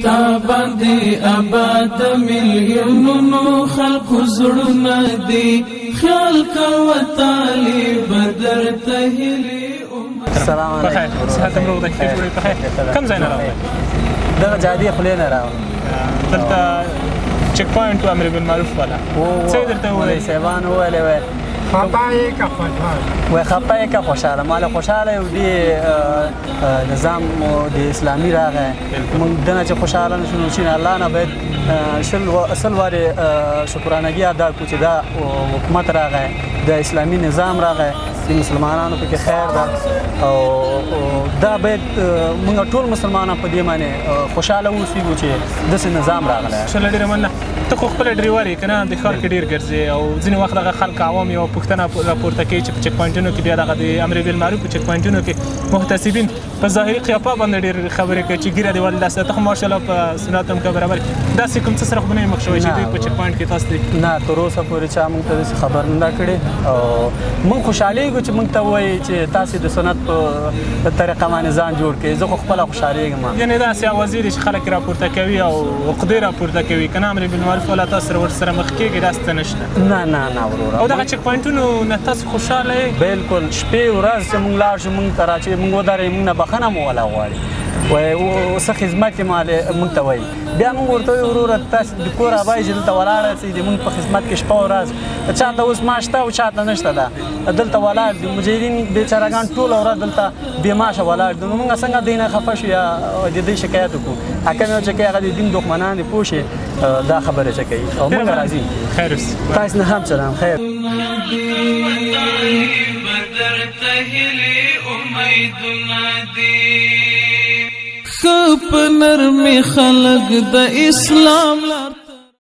تا باندې آباد ملیونونو خلق زړونه دي خیال کوه طالب درته هیلې السلام علیکم صحت امروز د خیر جوړې په کم ځای نه راغلی دغه جادي خولې نه راغلی دلته چک پوینټ امر بالمعروف والا څه درته وویل صاحبان وویلې وی خپای کا خوشحال وای خپای کا خوشاله مال خوشاله یو دی نظام د اسلامي راغی موږ دنه چې خوشاله نشو چې الله نه باید اصل واره شکرانګي ادا کو چې دا حکومت راغی د اسلامي نظام راغی د مسلمانانو په کې خیر ده او دا باید موږ ټول مسلمانان په دې معنی خوشاله اوسو چې د نظام راغلی شل ډیر مننه ته خو خپل ډریوري کنه د ښار کې ډیر ګرځي او ځینې وخت دغه خلک عوام یو پوښتنه راپورته کوي چې په چک پوینټونو کې بیا دغه د امر بالمعروف په چک پوینټونو کې محتسبین په ظاهري قیافه باندې ډیر خبرې کوي چې ګیره دی ول داسې ته ماشاءالله په سنت هم برابر داسې کوم څه سره خو نه مخ شوی چې دوی په چک پوینټ کې تاسو نه تر اوسه پورې چا موږ ته خبر نه کړي او موږ خوشاله یو چې موږ ته وایي چې تاسو د سنت په طریقه باندې ځان جوړ کړئ زه خو خپل خوشاله یم یعنی داسې وزیر چې خلک راپورته کوي او عقدې راپورته کوي کنه امر بالمعروف ولا تاسو ورسره مخ کېږي داسې نشته نه ورور او دغه چک پوینټونو نه تاسو خوشاله بالکل شپې ورځ چې موږ لاړ شو موږ ته راچې موږ ودرې موږ نه بخښنه مو ولا غواړي وای څه خدمت کې مال موږ ته وایي بیا موږ ورته ورور تاسو د کور ابای چې دلته ولاړ سي د موږ په خدمت کې شپه ورځ چاته اوس ماشته او چاته نشته ده دلته ولاړ دي مجاهدین بیچارهګان ټول ورځ دلته بې معاشه ولاړ دي موږ څنګه دینه خفه شو یا د دې شکایت وکړو حکم چې هغه د دین دښمنان دي پوښي دا خبره چې کوي او موږ راځي خیر تاسو نه هم سلام خیر بدرته هیلې امیدونه دي خپ نرمي خلق د اسلام